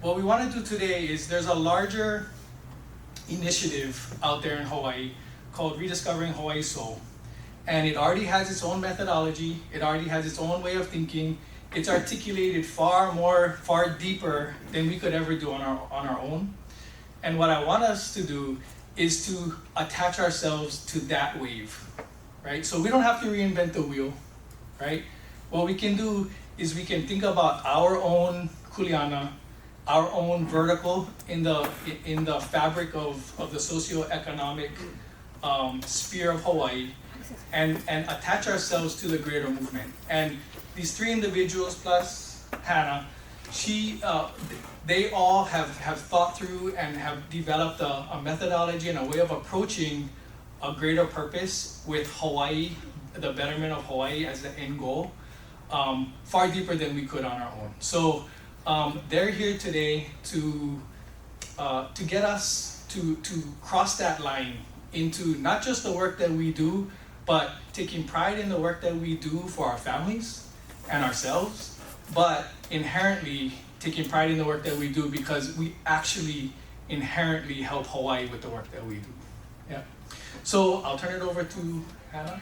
what we want to do today is there's a larger initiative out there in Hawaii called Rediscovering Hawaii Soul. And it already has its own methodology, it already has its own way of thinking. It's articulated far deeper than we could ever do on our own. And what I want us to do is to attach ourselves to that wave, right? So we don't have to reinvent the wheel, right? What we can do is we can think about our own kuleana, our own vertical in the fabric of the socioeconomic sphere of Hawaii, and attach ourselves to the greater movement. And these three individuals plus Hannah, they all have thought through and have developed a methodology and a way of approaching a greater purpose with Hawaii, the betterment of Hawaii as the end goal, far deeper than we could on our own. So they're here today to get us to cross that line into not just the work that we do, but taking pride in the work that we do for our families and ourselves, but inherently taking pride in the work that we do because we actually inherently help Hawaii with the work that we do. Yeah. So I'll turn it over to Hannah.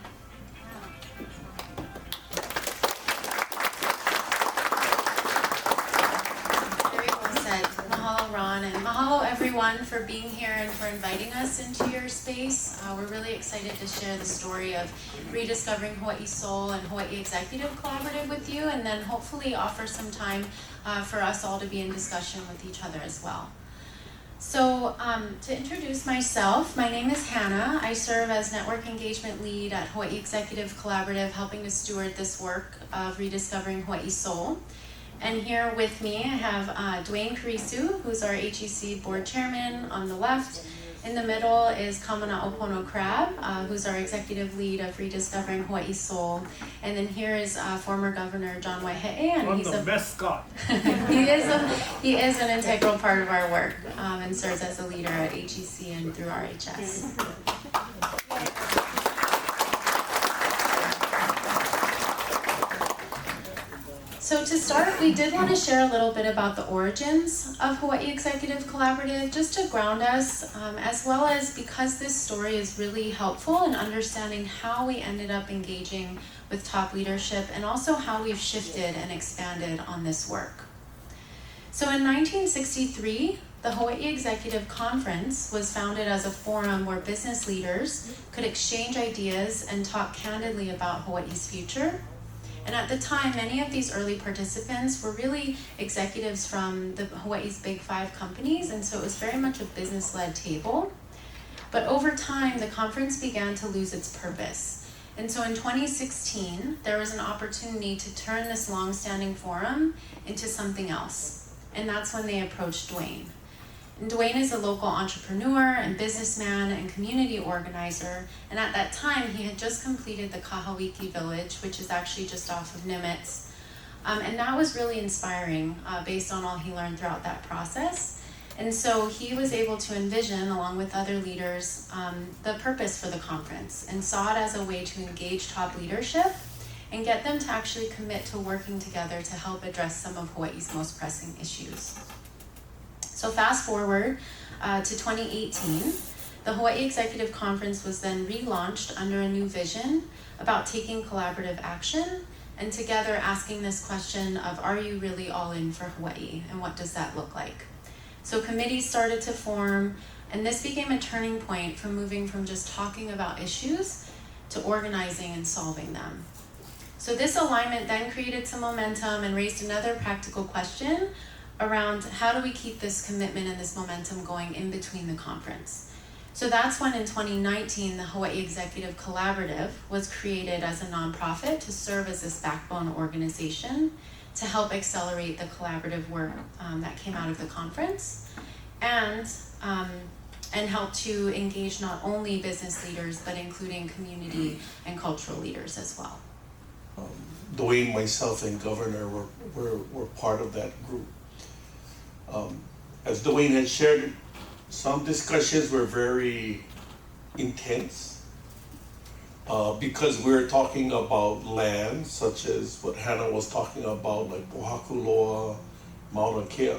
Very well said. Mahalo, Ron, and mahalo everyone for being here and for inviting us into your space. We're really excited to share the story of Rediscovering Hawaii Soul and Hawaii Executive Collaborative with you, and then hopefully offer some time for us all to be in discussion with each other as well. So to introduce myself, my name is Hannah. I serve as Network Engagement Lead at Hawaii Executive Collaborative, helping to steward this work of Rediscovering Hawaii Soul. And here with me, I have Dwayne Karisu, who's our HEC Board Chairman on the left. In the middle is Kamana Opono Crab, who's our Executive Lead of Rediscovering Hawaii Soul. And then here is former Governor John Waihe'e, and he's the mascot. he is an integral part of our work and serves as a leader at HEC and through RHS. So to start, we did want to share a little bit about the origins of Hawaii Executive Collaborative, just to ground us, as well as because this story is really helpful in understanding how we ended up engaging with top leadership and also how we've shifted and expanded on this work. So in 1963, the Hawaii Executive Conference was founded as a forum where business leaders could exchange ideas and talk candidly about Hawaii's future. And at the time, many of these early participants were really executives from Hawaii's big 5 companies, and so it was very much a business-led table. But over time, the conference began to lose its purpose. And so in 2016, there was an opportunity to turn this long-standing forum into something else. And that's when they approached Dwayne. And Dwayne is a local entrepreneur and businessman and community organizer, and at that time he had just completed the Kahawiki village, which is actually just off of Nimitz. And that was really inspiring based on all he learned throughout that process. And so he was able to envision, along with other leaders, the purpose for the conference and saw it as a way to engage top leadership and get them to actually commit to working together to help address some of Hawaii's most pressing issues. So fast forward to 2018, the Hawaii Executive Conference was then relaunched under a new vision about taking collaborative action and together asking this question of, are you really all in for Hawaii, and what does that look like? So committees started to form, and this became a turning point from moving from just talking about issues to organizing and solving them. So this alignment then created some momentum and raised another practical question around how do we keep this commitment and this momentum going in between the conference. So that's when in 2019, the Hawaii Executive Collaborative was created as a nonprofit to serve as this backbone organization to help accelerate the collaborative work that came out of the conference and help to engage not only business leaders, but including community and cultural leaders as well. Dwayne, myself, and Governor were part of that group. As Dwayne had shared, some discussions were very intense because we're talking about land, such as what Hannah was talking about, like Pohakuloa, Mauna Kea.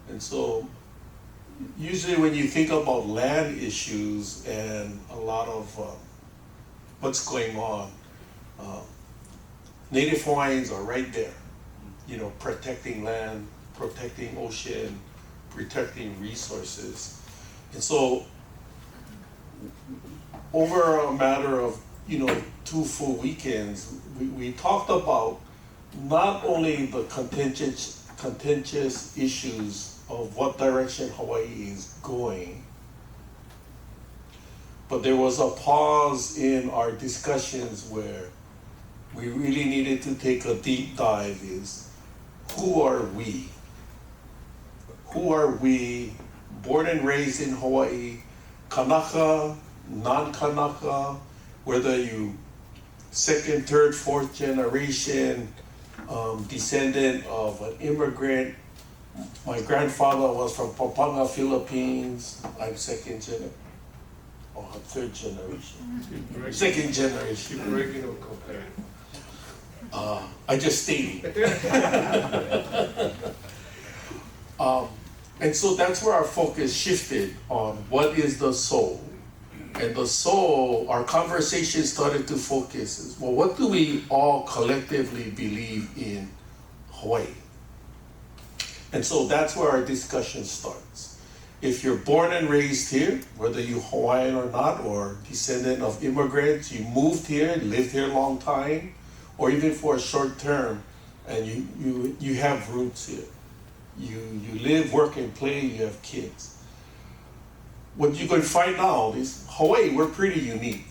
And so usually when you think about land issues and a lot of what's going on, Native Hawaiians are right there, protecting land, protecting ocean, protecting resources. And so over a matter of 2 full weekends, we talked about not only the contentious issues of what direction Hawaii is going, but there was a pause in our discussions where we really needed to take a deep dive is, who are we? Who are we, born and raised in Hawaii, Kanaka, non-Kanaka, whether you second, third, fourth generation descendant of an immigrant. My grandfather was from Pampanga, Philippines. I'm third generation. Second generation. Regular compare. I just stated. And so that's where our focus shifted on what is the soul. And the soul, our conversation started to focus is, well, what do we all collectively believe in Hawaii? And so that's where our discussion starts. If you're born and raised here, whether you're Hawaiian or not, or descendant of immigrants, you moved here, lived here a long time, or even for a short term, and you have roots here. You live, work, and play, you have kids. What you're going to find out is Hawaii, we're pretty unique.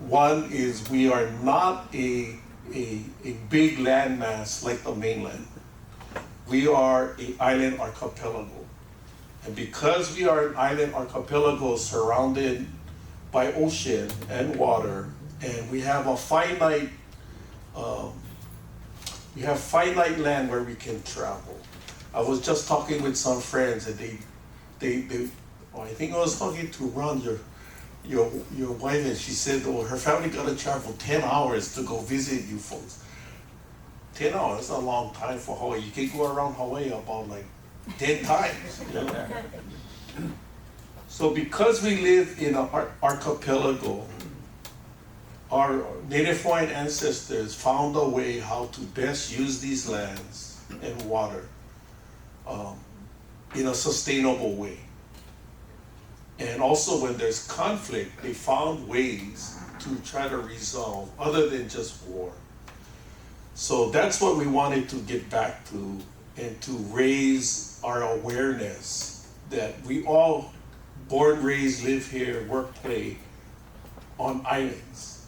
One is we are not a big landmass like the mainland. We are an island archipelago. And because we are an island archipelago surrounded by ocean and water, and we have a finite land where we can travel. I was just talking with some friends, and I think I was talking to Ron, your wife, and she said, oh, her family got to travel 10 hours to go visit you folks. 10 hours is a long time for Hawaii. You can go around Hawaii about like 10 times. So because we live in an archipelago, our Native Hawaiian ancestors found a way how to best use these lands and water in a sustainable way. And also when there's conflict, they found ways to try to resolve other than just war. So that's what we wanted to get back to, and to raise our awareness that we all, born, raised, live here, work, play on islands.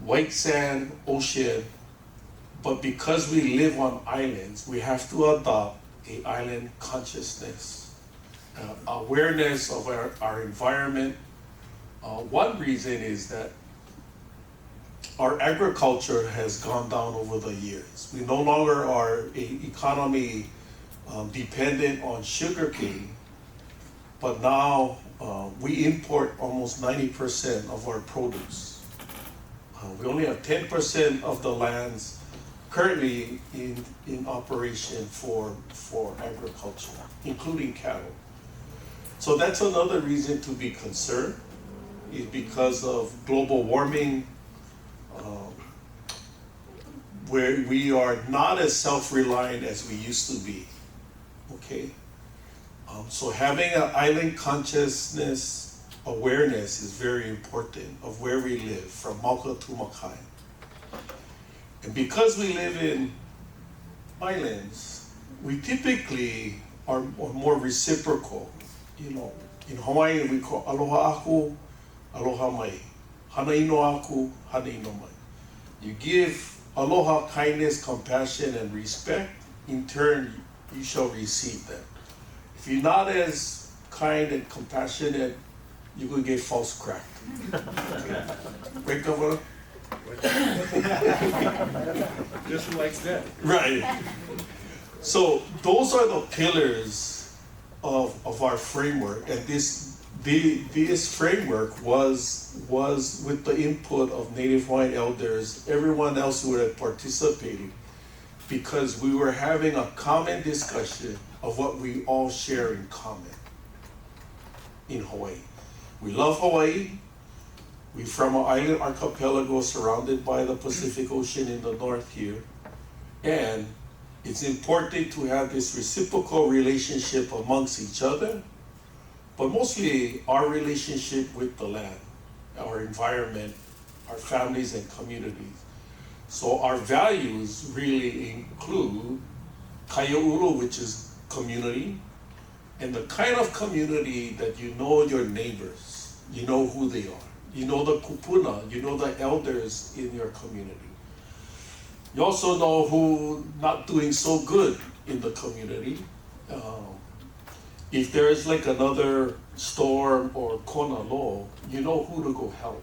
White sand, ocean, but because we live on islands, we have to adopt an island consciousness. Awareness of our environment. One reason is that our agriculture has gone down over the years. We no longer are an economy dependent on sugarcane, but now we import almost 90% of our produce. We only have 10% of the lands currently in operation for agriculture, including cattle. So that's another reason to be concerned, is because of global warming, where we are not as self-reliant as we used to be, okay? So having an island consciousness awareness is very important of where we live, from Mauka to Makai. And because we live in islands, we typically are more reciprocal. In Hawaii we call aloha aku, aloha mai. Hana ino aku, hana ino mai. You give aloha, kindness, compassion, and respect. In turn, you shall receive them. If you're not as kind and compassionate, you could get false cracked. Right, Governor? Just like that. Right. So those are the pillars of our framework, and this framework was with the input of Native Hawaiian elders, everyone else who had participated. because we were having a common discussion of what we all share in common in Hawaii. We love Hawaii. We're from an island archipelago surrounded by the Pacific Ocean in the north here. And it's important to have this reciprocal relationship amongst each other, but mostly our relationship with the land, our environment, our families and communities. So our values really include kaia'ulu, which is community, and the kind of community that you know your neighbors, you know who they are, you know the kupuna, you know the elders in your community. You also know who not doing so good in the community. If there is like another storm or kona lo, you know who to go help.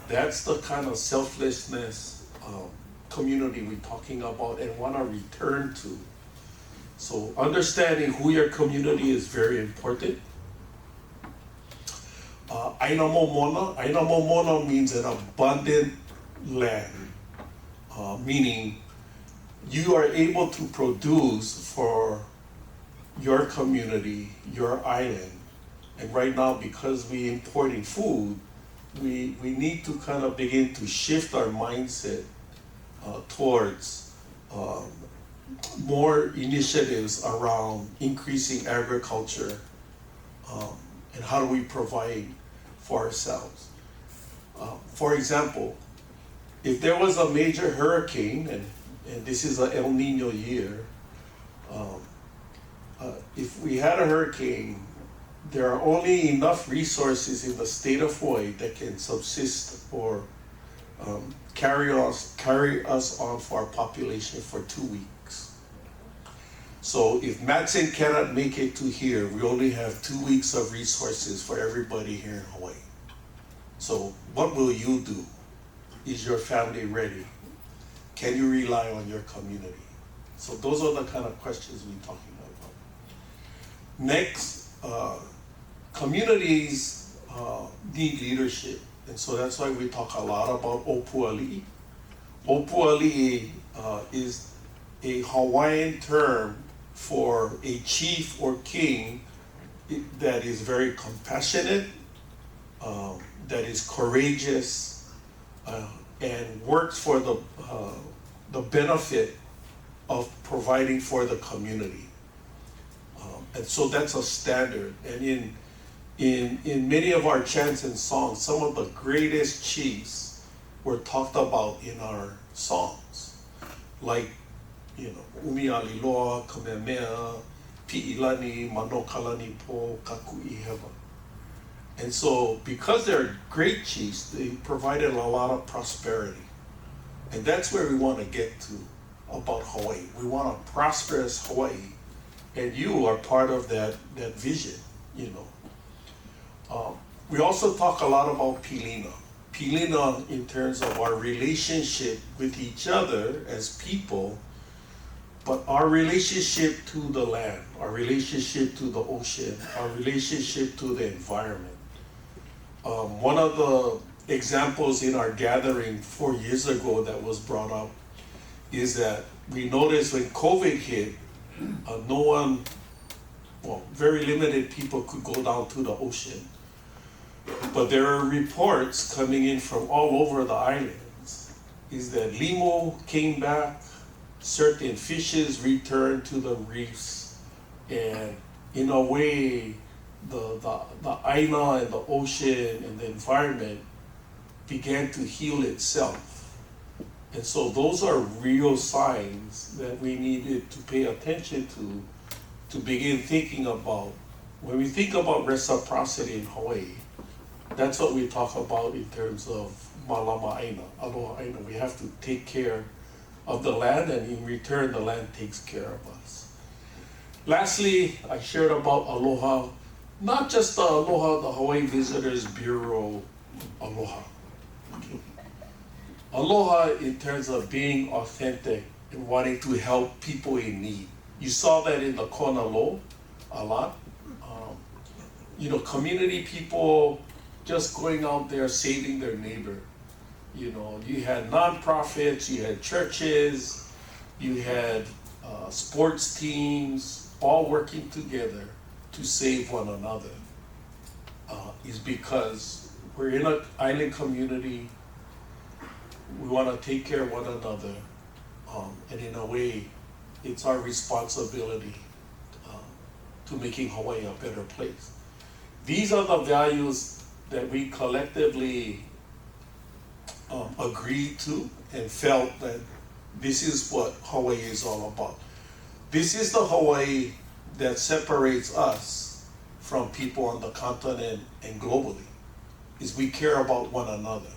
That's the kind of selflessness community we're talking about and want to return to. So understanding who your community is very important. Aina momona. Aina momona means an abundant land, meaning you are able to produce for your community, your island. And right now, because we're importing food, we need to kind of begin to shift our mindset towards more initiatives around increasing agriculture and how do we provide for ourselves. For example, if there was a major hurricane, and this is an El Nino year, if we had a hurricane, there are only enough resources in the state of Hawaii that can subsist or carry us on for our population for 2 weeks. So if Matson cannot make it to here, we only have 2 weeks of resources for everybody here in Hawaii. So what will you do? Is your family ready? Can you rely on your community? So those are the kind of questions we're talking about. Next, communities need leadership. And so that's why we talk a lot about opuali'i. Opuali'i is a Hawaiian term for a chief or king that is very compassionate, that is courageous, and works for the benefit of providing for the community. And so that's a standard. And in many of our chants and songs, some of the greatest chiefs were talked about in our songs. Like, Umi Aliloa, Kamehameha, Pi'ilani, Manokalani Po, Kaku'i Hewa. And so, because they're great chiefs, they provided a lot of prosperity. And that's where we want to get to about Hawaii. We want a prosperous Hawaii. And you are part of that vision, We also talk a lot about pilina. Pilina in terms of our relationship with each other as people, but our relationship to the land, our relationship to the ocean, our relationship to the environment. One of the examples in our gathering 4 years ago that was brought up is that we noticed when COVID hit, very limited people could go down to the ocean. But there are reports coming in from all over the islands, is that limo came back, certain fishes returned to the reefs, and in a way, the aina and the ocean and the environment began to heal itself. And so those are real signs that we needed to pay attention to begin thinking about. When we think about reciprocity in Hawaii, that's what we talk about in terms of malama aina, aloha aina. We have to take care of the land, and in return, the land takes care of us. Lastly, I shared about aloha, not just the aloha, the Hawaii Visitors Bureau aloha. Aloha in terms of being authentic and wanting to help people in need. You saw that in the Kona Lo a lot. Community people just going out there saving their neighbor. You had nonprofits, you had churches, you had sports teams all working together to save one another, is because we're in an island community. We want to take care of one another, and in a way, it's our responsibility to making Hawaii a better place. These are the values that we collectively agreed to and felt that this is what Hawaii is all about. This is the Hawaii that separates us from people on the continent and globally, is we care about one another.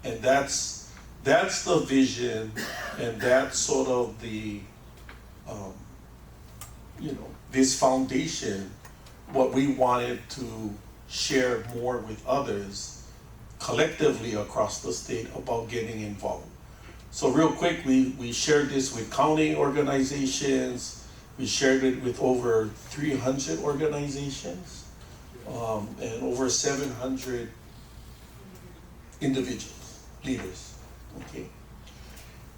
And that's the vision, and that's sort of the, this foundation, what we wanted to share more with others collectively across the state about getting involved. So real quick, we shared this with county organizations, we shared it with over 300 organizations, and over 700 individuals, leaders, okay?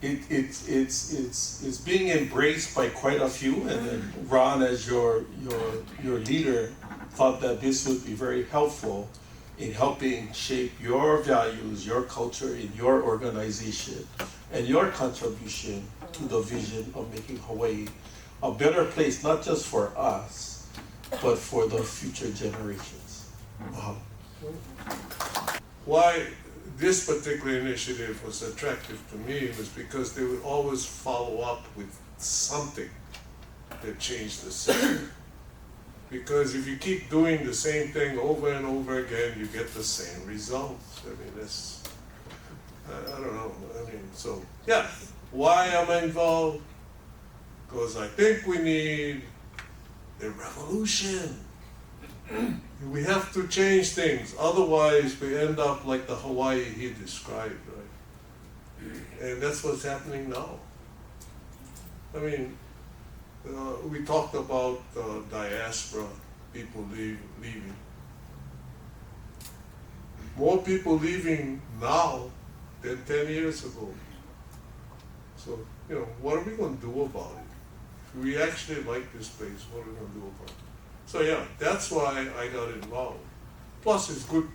It's being embraced by quite a few, and then Ron, as your leader, thought that this would be very helpful in helping shape your values, your culture in your organization, and your contribution to the vision of making Hawaii a better place, not just for us, but for the future generations. Why this particular initiative was attractive to me was because they would always follow up with something that changed the system. Because if you keep doing the same thing over and over again, you get the same results. I mean, that's, I don't know. I mean, so, yeah. Why am I involved? Because I think we need a revolution. We have to change things. Otherwise, we end up like the Hawaii he described, right? And that's what's happening now. I mean, we talked about diaspora, people leaving. More people leaving now than 10 years ago. So, what are we going to do about it? If we actually like this place, what are we going to do about it? So yeah, that's why I got involved. Plus it's good,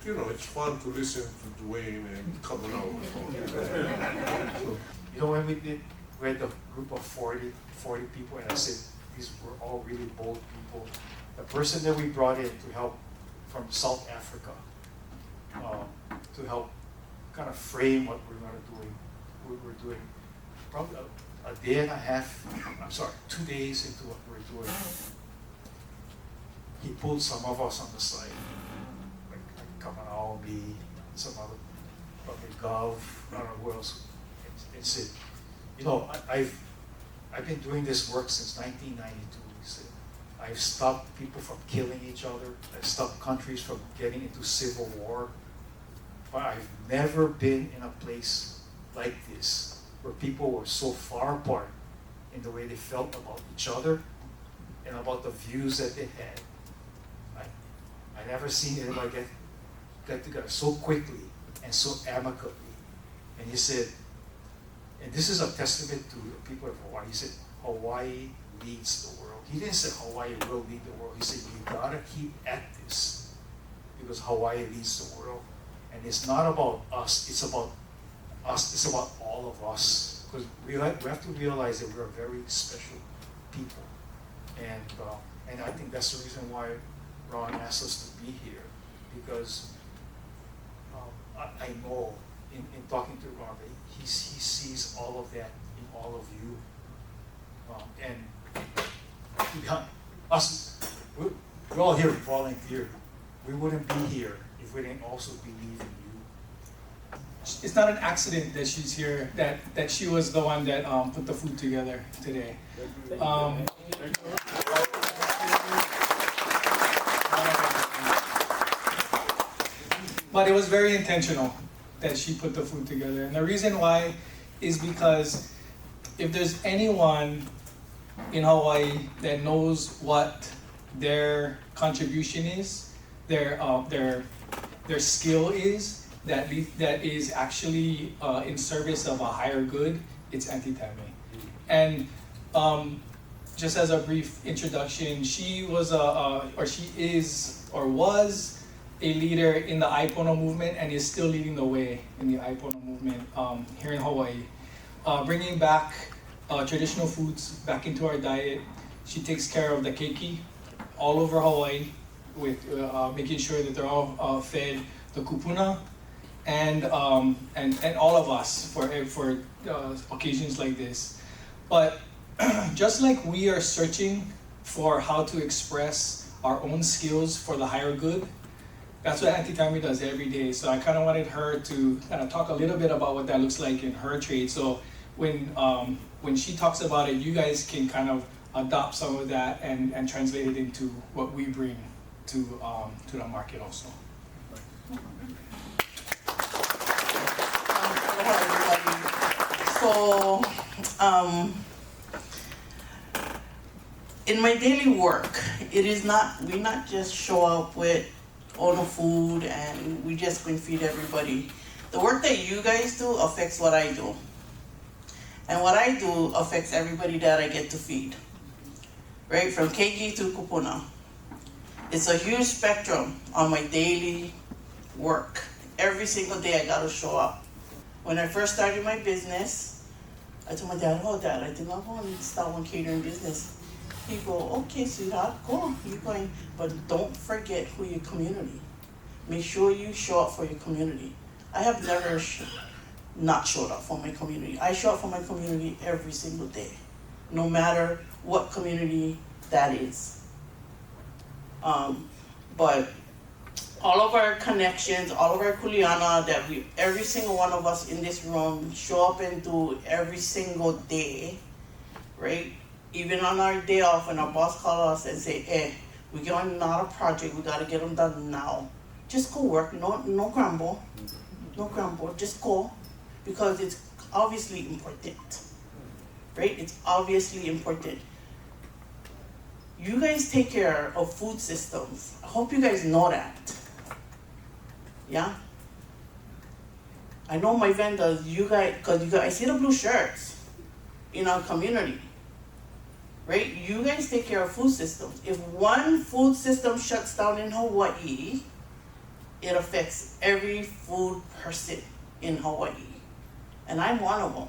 it's fun to listen to Dwayne and coming out with all that. When we had a group of 40 people, and I said these were all really bold people. The person that we brought in to help from South Africa, to help kind of frame what we're doing, probably a day and a half, 2 days into what we're doing. He pulled some of us on the side, like Kamanao, me, some other, probably Gov, I don't know who else, and said, I've been doing this work since 1992. He said, I've stopped people from killing each other. I've stopped countries from getting into civil war. But I've never been in a place like this where people were so far apart in the way they felt about each other and about the views that they had. I never seen anybody get together so quickly and so amicably. And he said, and this is a testament to the people of Hawaii. He said, Hawaii leads the world. He didn't say Hawaii will lead the world. He said, you gotta keep at this because Hawaii leads the world. And it's not about us, it's about us, it's about all of us. Because we have to realize that we're very special people. And I think that's the reason why Ron asked us to be here, because I know in talking to Ron that he sees all of that in all of you. And we're all here to volunteer. We wouldn't be here if we didn't also believe in you. It's not an accident that she's here, that she was the one that put the food together today. But it was very intentional that she put the food together. And the reason why is because if there's anyone in Hawaii that knows what their contribution is, their skill is, that is actually in service of a higher good, it's Auntie Tammy. And just as a brief introduction, she was she is or was a leader in the Aipono movement and is still leading the way in the Aipono movement here in Hawaii, bringing back traditional foods back into our diet. She takes care of the keiki all over Hawaii, with making sure that they're all fed the kupuna, and all of us for occasions like this. But just like we are searching for how to express our own skills for the higher good, that's what Auntie Tammy does every day. So I kind of wanted her to kind of talk a little bit about what that looks like in her trade. So when she talks about it, you guys can kind of adopt some of that and translate it into what we bring to the market also. So, in my daily work, we not just show up with all the food and we just going to feed everybody. The work that you guys do affects what I do. And what I do affects everybody that I get to feed. Right, from keiki to kupuna. It's a huge spectrum on my daily work. Every single day I gotta show up. When I first started my business, I told my dad, "Oh, Dad, I think I want to start one catering business." He go, "Okay, sweetheart, go, you're going, but don't forget who your community. Make sure you show up for your community." I have never not showed up for my community. I show up for my community every single day, no matter what community that is. But all of our connections, all of our kuleana that every single one of us in this room show up and do every single day, right? Even on our day off, when our boss calls us and say, "Hey, we got another project, we gotta get them done now." Just go work, no grumble, just go, because it's obviously important, right? It's obviously important. You guys take care of food systems. I hope you guys know that. Yeah? I know my vendors, you guys, I see the blue shirts in our community, right? You guys take care of food systems. If one food system shuts down in Hawaii, it affects every food person in Hawaii. And I'm one of them.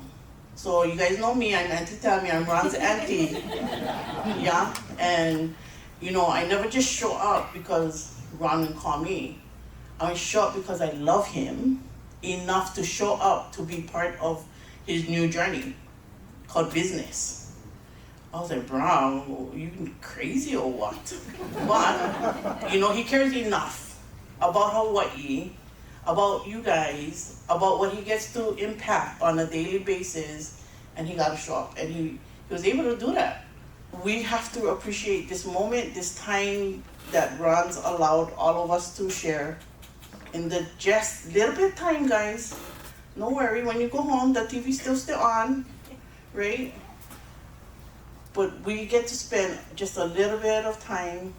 So you guys know me, I'm Auntie Tammy, I'm Ron's auntie. Yeah? And, I never just show up because Ron will call me. I show up because I love him enough to show up to be part of his new journey called business. I was like, "Bro, you crazy or what?" But, he cares enough about Hawaii, about you guys, about what he gets to impact on a daily basis, and he got to show up, and he was able to do that. We have to appreciate this moment, this time that Ron's allowed all of us to share in the just little bit of time, guys. No worry, when you go home, the TV's still on, right? But we get to spend just a little bit of time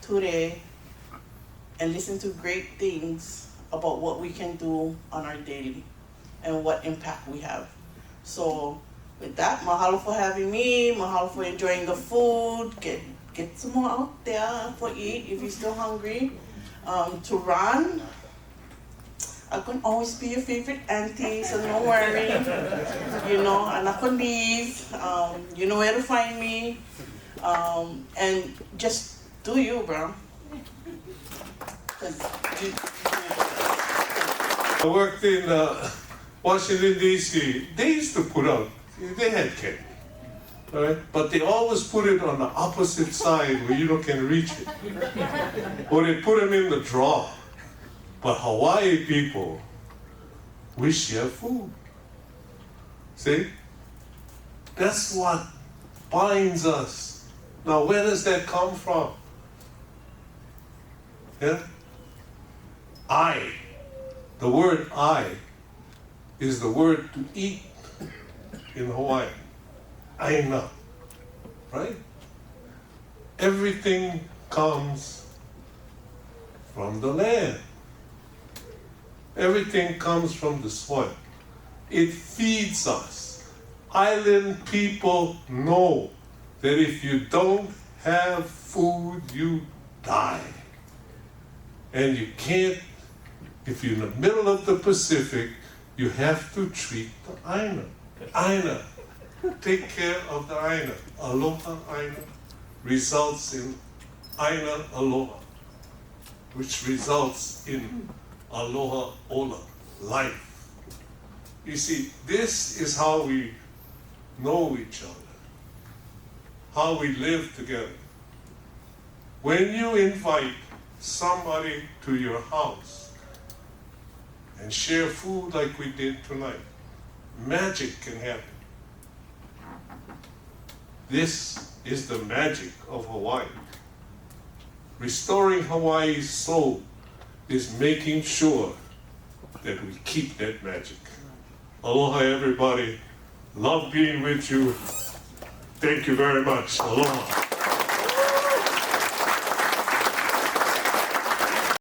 today and listen to great things about what we can do on our daily and what impact we have. So with that, mahalo for having me, mahalo for enjoying the food, get some more out there for eat if you're still hungry. To Ron, I can always be your favorite auntie, so don't worry. And I can leave. You know where to find me. And just do you, bro. I worked in Washington, D.C. They used to put out, they had cake, right? But they always put it on the opposite side where you can reach it. Or they put them in the drawer. But Hawaii people, we share food. See? That's what binds us. Now, where does that come from? Yeah? The word I is the word to eat in Hawaii. Aina, right? Everything comes from the land. Everything comes from the soil. It feeds us. island people know that if you don't have food, you die. And you can't, if you're in the middle of the Pacific, you have to treat the Aina. Aina, take care of the Aina. Aloha Aina results in Aina Aloha, which results in Aloha Ola, life. You see, this is how we know each other, how we live together. When you invite somebody to your house and share food like we did tonight, magic can happen. This is the magic of Hawaii. Restoring Hawaii's soul is making sure that we keep that magic. Aloha, everybody. Love being with you. Thank you very much. Aloha.